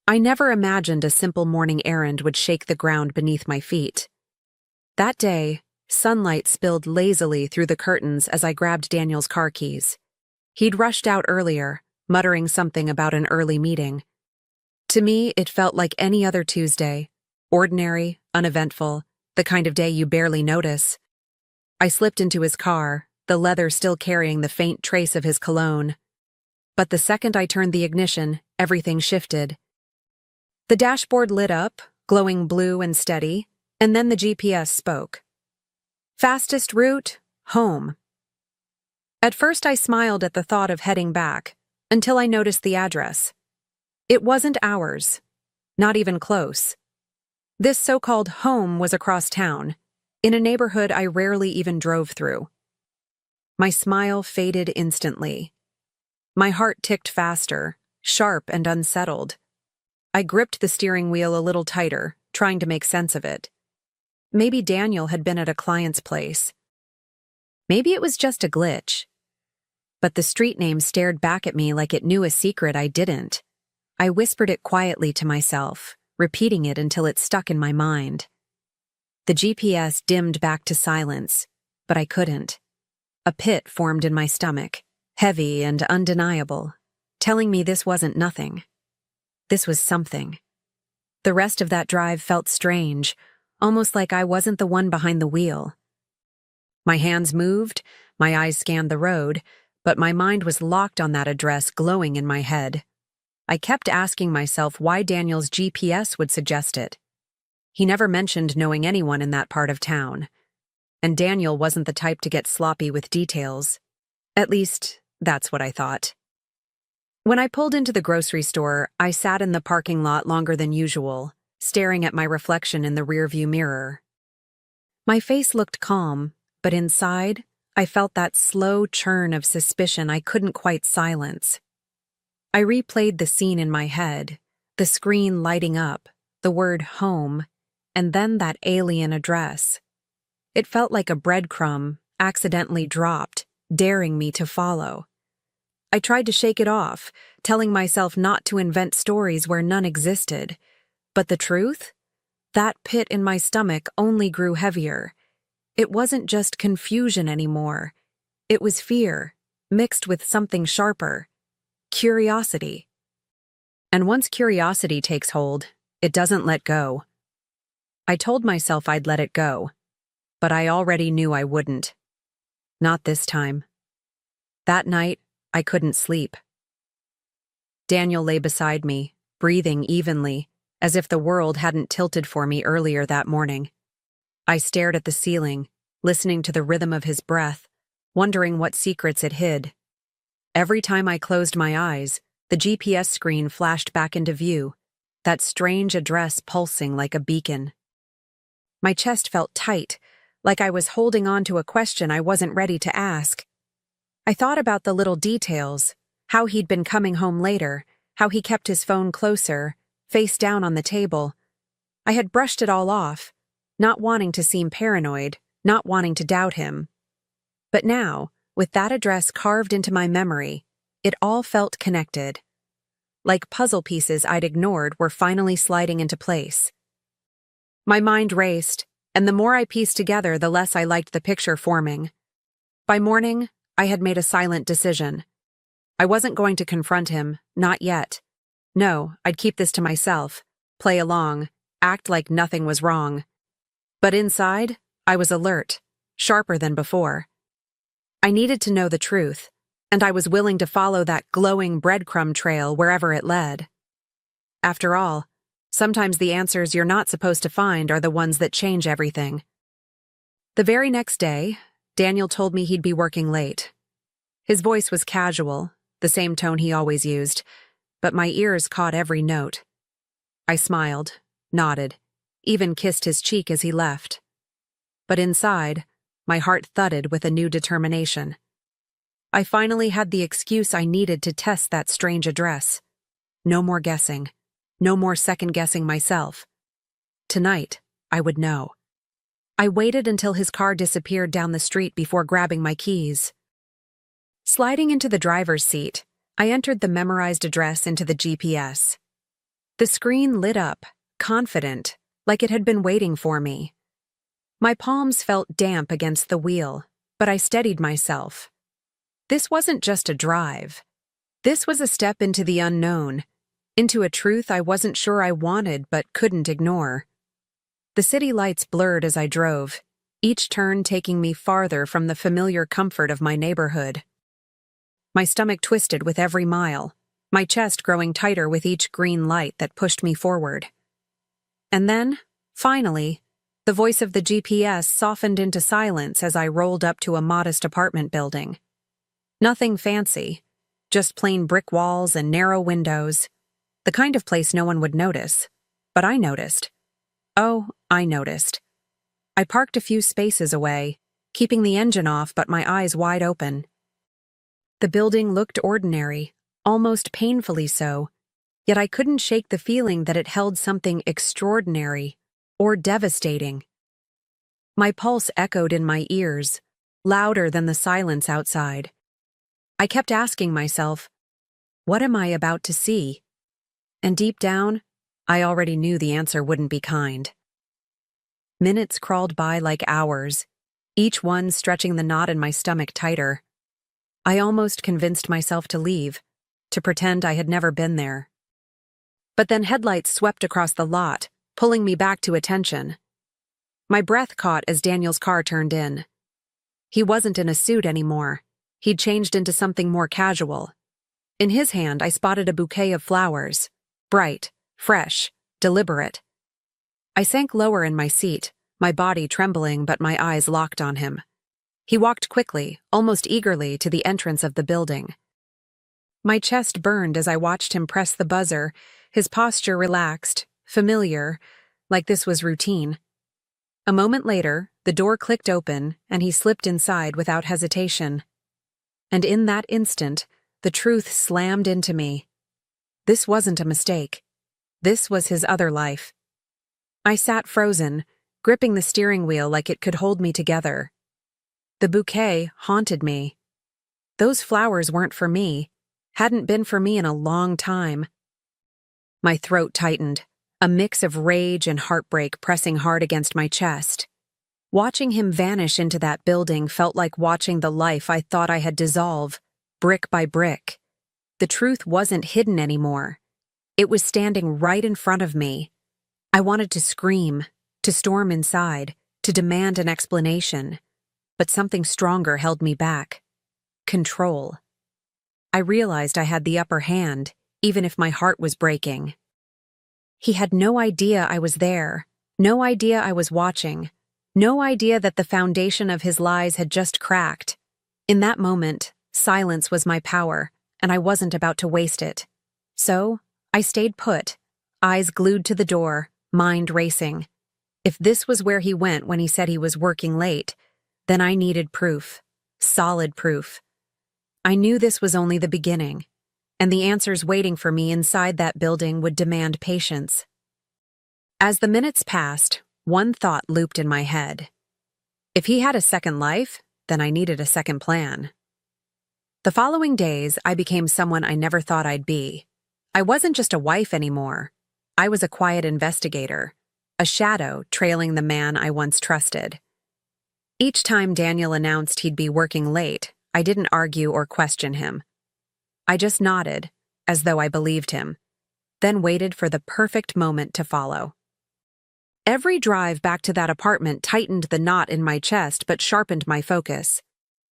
I never imagined a simple morning errand would shake the ground beneath my feet. That day, sunlight spilled lazily through the curtains as I grabbed Daniel's car keys. He'd rushed out earlier, muttering something about an early meeting. To me, it felt like any other Tuesday, ordinary, uneventful, the kind of day you barely notice. I slipped into his car, the leather still carrying the faint trace of his cologne. But the second I turned the ignition, everything shifted. The dashboard lit up, glowing blue and steady, and then the GPS spoke. Fastest route, home. At first I smiled at the thought of heading back, until I noticed the address. It wasn't ours. Not even close. This so-called home was across town, in a neighborhood I rarely even drove through. My smile faded instantly. My heart ticked faster, sharp and unsettled. I gripped the steering wheel a little tighter, trying to make sense of it. Maybe Daniel had been at a client's place. Maybe it was just a glitch. But the street name stared back at me like it knew a secret I didn't. I whispered it quietly to myself, repeating it until it stuck in my mind. The GPS dimmed back to silence, but I couldn't. A pit formed in my stomach, heavy and undeniable, telling me this wasn't nothing. This was something. The rest of that drive felt strange, almost like I wasn't the one behind the wheel. My hands moved, my eyes scanned the road, but my mind was locked on that address glowing in my head. I kept asking myself why Daniel's GPS would suggest it. He never mentioned knowing anyone in that part of town. And Daniel wasn't the type to get sloppy with details. At least, that's what I thought. When I pulled into the grocery store, I sat in the parking lot longer than usual, staring at my reflection in the rearview mirror. My face looked calm, but inside, I felt that slow churn of suspicion I couldn't quite silence. I replayed the scene in my head, the screen lighting up, the word home, and then that alien address. It felt like a breadcrumb, accidentally dropped, daring me to follow. I tried to shake it off, telling myself not to invent stories where none existed. But the truth? That pit in my stomach only grew heavier. It wasn't just confusion anymore. It was fear, mixed with something sharper. Curiosity. And once curiosity takes hold, it doesn't let go. I told myself I'd let it go, but I already knew I wouldn't. Not this time. That night, I couldn't sleep. Daniel lay beside me, breathing evenly, as if the world hadn't tilted for me earlier that morning. I stared at the ceiling, listening to the rhythm of his breath, wondering what secrets it hid. Every time I closed my eyes, the GPS screen flashed back into view, that strange address pulsing like a beacon. My chest felt tight, like I was holding on to a question I wasn't ready to ask. I thought about the little details, how he'd been coming home later, how he kept his phone closer, face down on the table. I had brushed it all off, not wanting to seem paranoid, not wanting to doubt him. But now, with that address carved into my memory, it all felt connected. Like puzzle pieces I'd ignored were finally sliding into place. My mind raced, and the more I pieced together, the less I liked the picture forming. By morning, I had made a silent decision. I wasn't going to confront him, not yet. No, I'd keep this to myself, play along, act like nothing was wrong. But inside, I was alert, sharper than before. I needed to know the truth, and I was willing to follow that glowing breadcrumb trail wherever it led. After all, sometimes the answers you're not supposed to find are the ones that change everything. The very next day, Daniel told me he'd be working late. His voice was casual, the same tone he always used, but my ears caught every note. I smiled, nodded, even kissed his cheek as he left. But inside, my heart thudded with a new determination. I finally had the excuse I needed to test that strange address. No more guessing. No more second-guessing myself. Tonight, I would know. I waited until his car disappeared down the street before grabbing my keys. Sliding into the driver's seat, I entered the memorized address into the GPS. The screen lit up, confident, like it had been waiting for me. My palms felt damp against the wheel, but I steadied myself. This wasn't just a drive. This was a step into the unknown, into a truth I wasn't sure I wanted but couldn't ignore. The city lights blurred as I drove, each turn taking me farther from the familiar comfort of my neighborhood. My stomach twisted with every mile, my chest growing tighter with each green light that pushed me forward. And then, finally, the voice of the GPS softened into silence as I rolled up to a modest apartment building. Nothing fancy, just plain brick walls and narrow windows, the kind of place no one would notice. But I noticed. Oh, I noticed. I parked a few spaces away, keeping the engine off but my eyes wide open. The building looked ordinary, almost painfully so, yet I couldn't shake the feeling that it held something extraordinary or devastating. My pulse echoed in my ears, louder than the silence outside. I kept asking myself, what am I about to see? And deep down, I already knew the answer wouldn't be kind. Minutes crawled by like hours, each one stretching the knot in my stomach tighter. I almost convinced myself to leave, to pretend I had never been there. But then headlights swept across the lot, pulling me back to attention. My breath caught as Daniel's car turned in. He wasn't in a suit anymore. He'd changed into something more casual. In his hand, I spotted a bouquet of flowers. Bright, fresh, deliberate. I sank lower in my seat, my body trembling but my eyes locked on him. He walked quickly, almost eagerly, to the entrance of the building. My chest burned as I watched him press the buzzer, his posture relaxed, familiar, like this was routine. A moment later, the door clicked open and he slipped inside without hesitation. And in that instant, the truth slammed into me. This wasn't a mistake. This was his other life. I sat frozen, gripping the steering wheel like it could hold me together. The bouquet haunted me. Those flowers weren't for me, hadn't been for me in a long time. My throat tightened, a mix of rage and heartbreak pressing hard against my chest. Watching him vanish into that building felt like watching the life I thought I had dissolve, brick by brick. The truth wasn't hidden anymore. It was standing right in front of me. I wanted to scream, to storm inside, to demand an explanation. But something stronger held me back. Control. I realized I had the upper hand, even if my heart was breaking. He had no idea I was there, no idea I was watching, no idea that the foundation of his lies had just cracked. In that moment, silence was my power, and I wasn't about to waste it. So, I stayed put, eyes glued to the door, mind racing. If this was where he went when he said he was working late, then I needed proof, solid proof. I knew this was only the beginning, and the answers waiting for me inside that building would demand patience. As the minutes passed, one thought looped in my head. If he had a second life, then I needed a second plan. The following days, I became someone I never thought I'd be. I wasn't just a wife anymore. I was a quiet investigator, a shadow trailing the man I once trusted. Each time Daniel announced he'd be working late, I didn't argue or question him. I just nodded, as though I believed him, then waited for the perfect moment to follow. Every drive back to that apartment tightened the knot in my chest but sharpened my focus.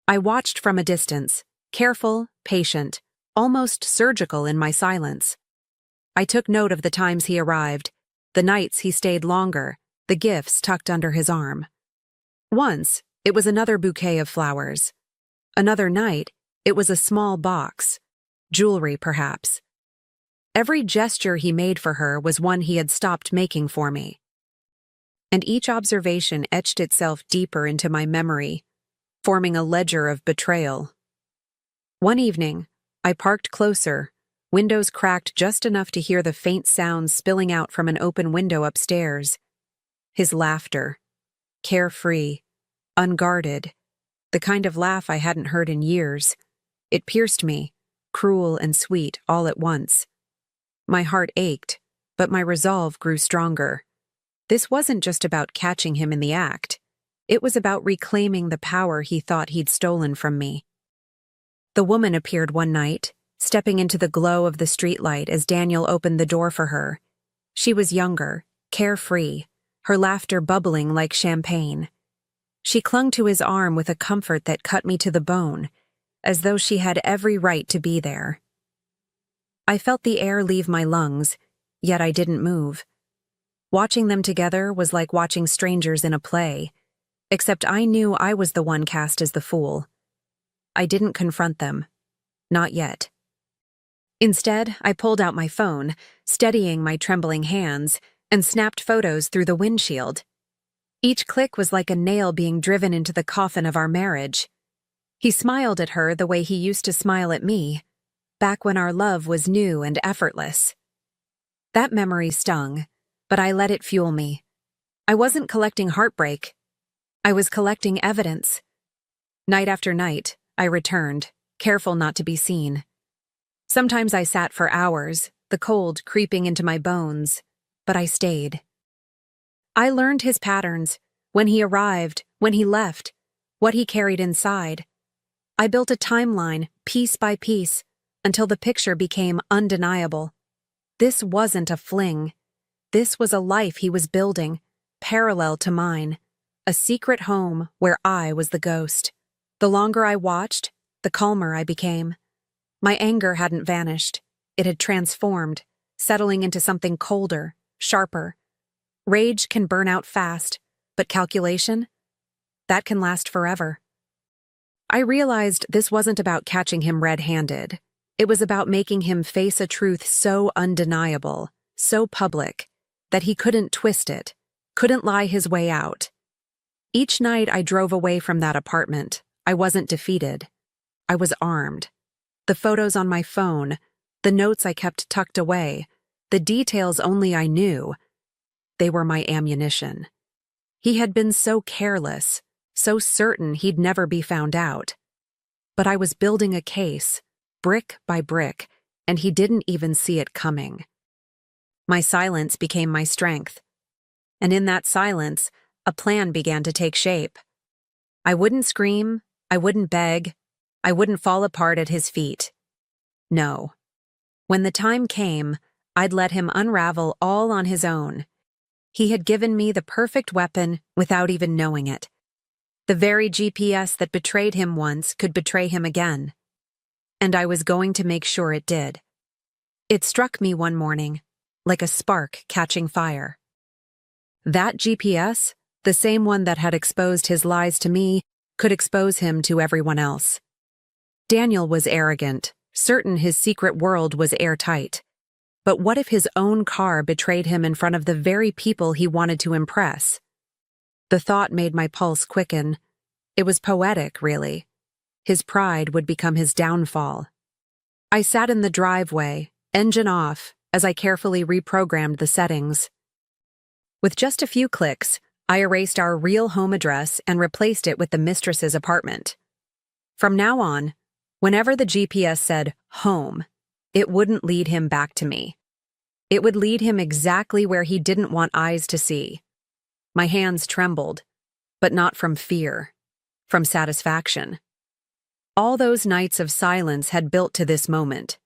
I watched from a distance, careful, patient, almost surgical in my silence. I took note of the times he arrived, the nights he stayed longer, the gifts tucked under his arm. Once, it was another bouquet of flowers. Another night, it was a small box, jewelry perhaps. Every gesture he made for her was one he had stopped making for me. And each observation etched itself deeper into my memory, forming a ledger of betrayal. One evening, I parked closer, windows cracked just enough to hear the faint sounds spilling out from an open window upstairs. His laughter, carefree, unguarded, the kind of laugh I hadn't heard in years. It pierced me, cruel and sweet all at once. My heart ached, but my resolve grew stronger. This wasn't just about catching him in the act. It was about reclaiming the power he thought he'd stolen from me. The woman appeared one night, stepping into the glow of the streetlight as Daniel opened the door for her. She was younger, carefree, her laughter bubbling like champagne. She clung to his arm with a comfort that cut me to the bone, as though she had every right to be there. I felt the air leave my lungs, yet I didn't move. Watching them together was like watching strangers in a play, except I knew I was the one cast as the fool. I didn't confront them. Not yet. Instead, I pulled out my phone, steadying my trembling hands, and snapped photos through the windshield. Each click was like a nail being driven into the coffin of our marriage. He smiled at her the way he used to smile at me, back when our love was new and effortless. That memory stung, but I let it fuel me. I wasn't collecting heartbreak. I was collecting evidence. Night after night, I returned, careful not to be seen. Sometimes I sat for hours, the cold creeping into my bones, but I stayed. I learned his patterns, when he arrived, when he left, what he carried inside. I built a timeline, piece by piece, until the picture became undeniable. This wasn't a fling. This was a life he was building, parallel to mine, a secret home where I was the ghost. The longer I watched, the calmer I became. My anger hadn't vanished. It had transformed, settling into something colder, sharper. Rage can burn out fast, but calculation? That can last forever. I realized this wasn't about catching him red-handed. It was about making him face a truth so undeniable, so public, that he couldn't twist it, couldn't lie his way out. Each night I drove away from that apartment, I wasn't defeated. I was armed. The photos on my phone, the notes I kept tucked away, the details only I knew, they were my ammunition. He had been so careless, so certain he'd never be found out. But I was building a case, brick by brick, and he didn't even see it coming. My silence became my strength. And in that silence, a plan began to take shape. I wouldn't scream, I wouldn't beg, I wouldn't fall apart at his feet. No. When the time came, I'd let him unravel all on his own. He had given me the perfect weapon without even knowing it. The very GPS that betrayed him once could betray him again. And I was going to make sure it did. It struck me one morning, like a spark catching fire. That GPS, the same one that had exposed his lies to me, could expose him to everyone else. Daniel was arrogant, certain his secret world was airtight. But what if his own car betrayed him in front of the very people he wanted to impress? The thought made my pulse quicken. It was poetic, really. His pride would become his downfall. I sat in the driveway, engine off, as I carefully reprogrammed the settings. With just a few clicks, I erased our real home address and replaced it with the mistress's apartment. From now on, whenever the GPS said home, it wouldn't lead him back to me. It would lead him exactly where he didn't want eyes to see. My hands trembled, but not from fear, from satisfaction. All those nights of silence had built to this moment.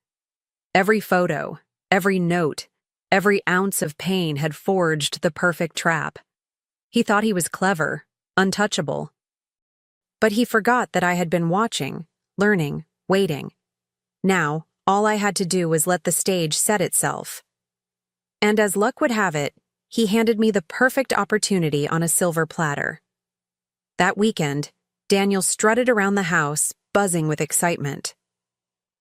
Every photo, every note, every ounce of pain had forged the perfect trap. He thought he was clever, untouchable. But he forgot that I had been watching, learning, waiting. Now, all I had to do was let the stage set itself. And as luck would have it, he handed me the perfect opportunity on a silver platter. That weekend, Daniel strutted around the house, buzzing with excitement.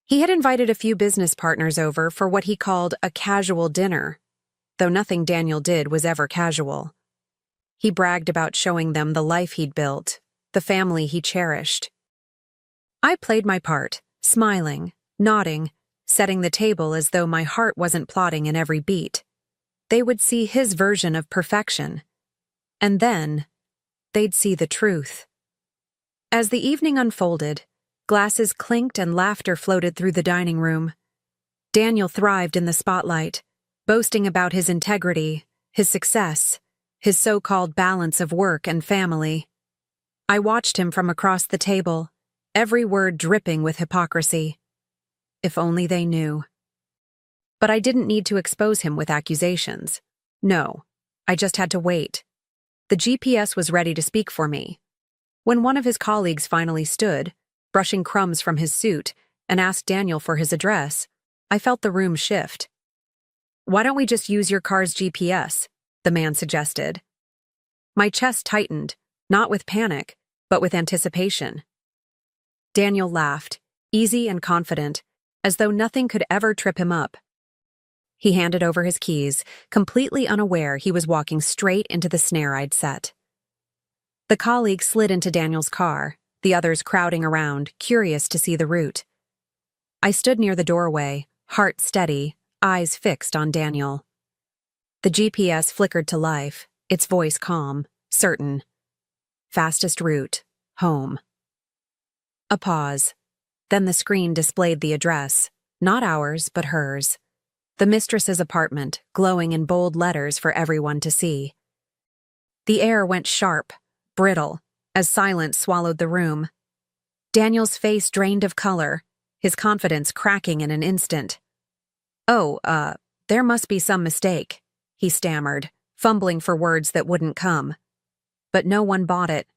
He had invited a few business partners over for what he called a casual dinner, though nothing Daniel did was ever casual. He bragged about showing them the life he'd built, the family he cherished. I played my part, smiling, nodding, setting the table as though my heart wasn't plotting in every beat. They would see his version of perfection. And then, they'd see the truth. As the evening unfolded, glasses clinked and laughter floated through the dining room. Daniel thrived in the spotlight. boasting about his integrity, his success, his so-called balance of work and family. I watched him from across the table, every word dripping with hypocrisy. If only they knew. But I didn't need to expose him with accusations. No, I just had to wait. The GPS was ready to speak for me. When one of his colleagues finally stood, brushing crumbs from his suit, and asked Daniel for his address, I felt the room shift. "Why don't we just use your car's GPS?" the man suggested. My chest tightened, not with panic, but with anticipation. Daniel laughed, easy and confident, as though nothing could ever trip him up. He handed over his keys, completely unaware he was walking straight into the snare I'd set. The colleague slid into Daniel's car, the others crowding around, curious to see the route. I stood near the doorway, heart steady, eyes fixed on Daniel. The GPS flickered to life, its voice calm, certain. Fastest route, home. A pause. Then the screen displayed the address, not ours, but hers. The mistress's apartment, glowing in bold letters for everyone to see. The air went sharp, brittle, as silence swallowed the room. Daniel's face drained of color, his confidence cracking in an instant. "Oh, there must be some mistake," he stammered, fumbling for words that wouldn't come. But no one bought it.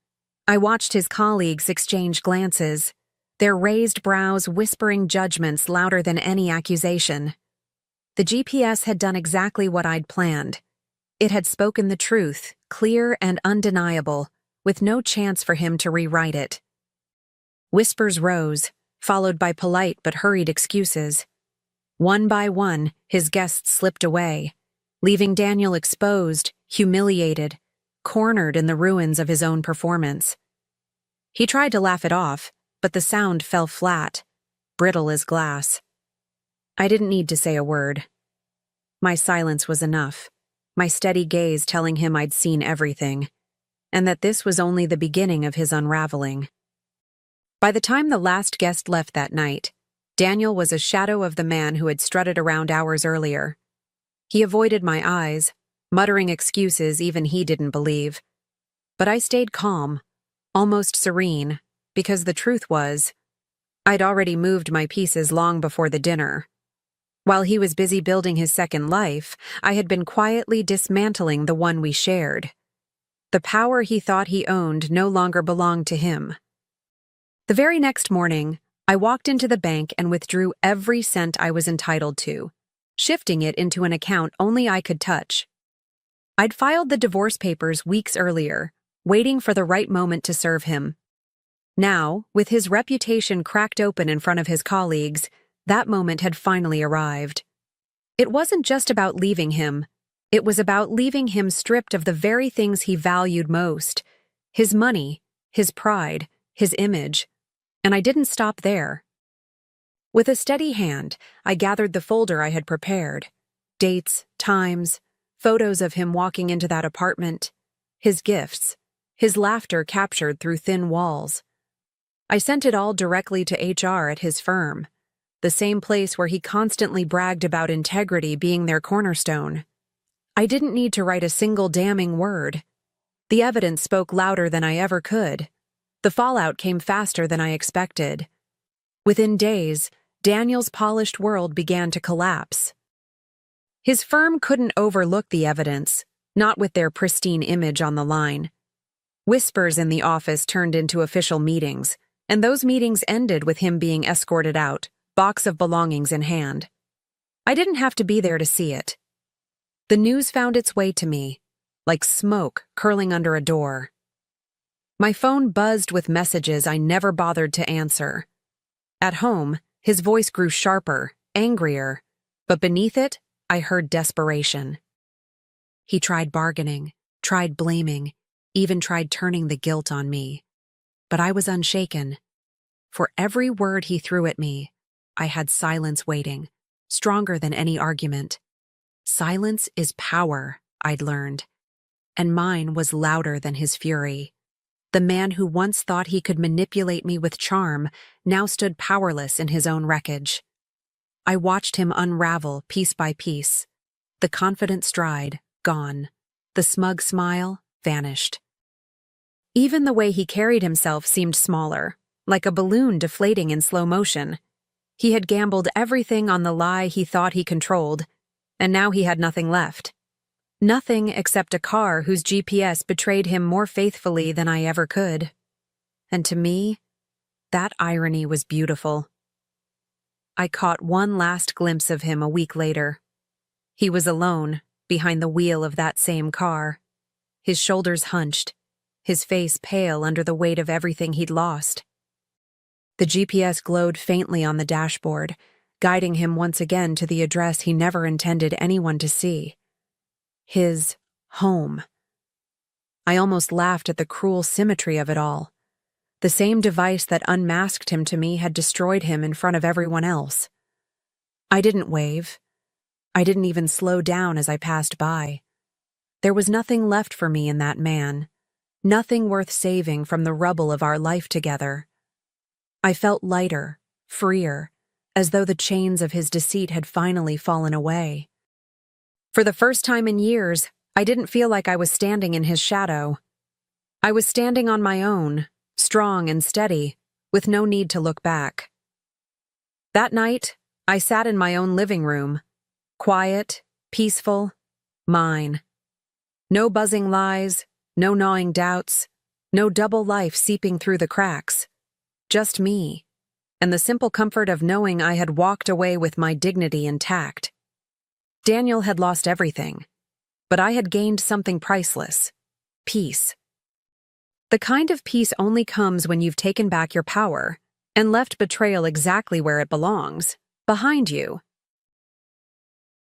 I watched his colleagues exchange glances, their raised brows whispering judgments louder than any accusation. The GPS had done exactly what I'd planned. It had spoken the truth, clear and undeniable, with no chance for him to rewrite it. Whispers rose, followed by polite but hurried excuses. One by one, his guests slipped away, leaving Daniel exposed, humiliated, cornered in the ruins of his own performance. He tried to laugh it off, but the sound fell flat, brittle as glass. I didn't need to say a word. My silence was enough, my steady gaze telling him I'd seen everything, and that this was only the beginning of his unraveling. By the time the last guest left that night, Daniel was a shadow of the man who had strutted around hours earlier. He avoided my eyes, muttering excuses even he didn't believe. But I stayed calm, almost serene, because the truth was, I'd already moved my pieces long before the dinner. While he was busy building his second life, I had been quietly dismantling the one we shared. The power he thought he owned no longer belonged to him. The very next morning, I walked into the bank and withdrew every cent I was entitled to, shifting it into an account only I could touch. I'd filed the divorce papers weeks earlier, waiting for the right moment to serve him. Now, with his reputation cracked open in front of his colleagues, that moment had finally arrived. It wasn't just about leaving him. It was about leaving him stripped of the very things he valued most: his money, his pride, his image. And I didn't stop there. With a steady hand, I gathered the folder I had prepared. Dates, times, photos of him walking into that apartment, his gifts, his laughter captured through thin walls. I sent it all directly to HR at his firm, the same place where he constantly bragged about integrity being their cornerstone. I didn't need to write a single damning word. The evidence spoke louder than I ever could. The fallout came faster than I expected. Within days, Daniel's polished world began to collapse. His firm couldn't overlook the evidence, not with their pristine image on the line. Whispers in the office turned into official meetings, and those meetings ended with him being escorted out, box of belongings in hand. I didn't have to be there to see it. The news found its way to me, like smoke curling under a door. My phone buzzed with messages I never bothered to answer. At home, his voice grew sharper, angrier, but beneath it, I heard desperation. He tried bargaining, tried blaming, even tried turning the guilt on me. But I was unshaken. For every word he threw at me, I had silence waiting, stronger than any argument. Silence is power, I'd learned, and mine was louder than his fury. The man who once thought he could manipulate me with charm now stood powerless in his own wreckage. I watched him unravel piece by piece, The confident stride, gone. The smug smile, vanished. Even the way he carried himself seemed smaller, like a balloon deflating in slow motion. He had gambled everything on the lie he thought he controlled, and now he had nothing left. Nothing except a car whose GPS betrayed him more faithfully than I ever could. And to me, that irony was beautiful. I caught one last glimpse of him a week later. He was alone, behind the wheel of that same car. His shoulders hunched, his face pale under the weight of everything he'd lost. The GPS glowed faintly on the dashboard, guiding him once again to the address he never intended anyone to see. His home. I almost laughed at the cruel symmetry of it all. The same device that unmasked him to me had destroyed him in front of everyone else. I didn't wave. I didn't even slow down as I passed by. There was nothing left for me in that man, nothing worth saving from the rubble of our life together. I felt lighter, freer, as though the chains of his deceit had finally fallen away. For the first time in years, I didn't feel like I was standing in his shadow. I was standing on my own, strong and steady, with no need to look back. That night, I sat in my own living room, quiet, peaceful, mine. No buzzing lies, no gnawing doubts, no double life seeping through the cracks. Just me, and the simple comfort of knowing I had walked away with my dignity intact. Daniel had lost everything, but I had gained something priceless: peace. The kind of peace only comes when you've taken back your power and left betrayal exactly where it belongs, behind you,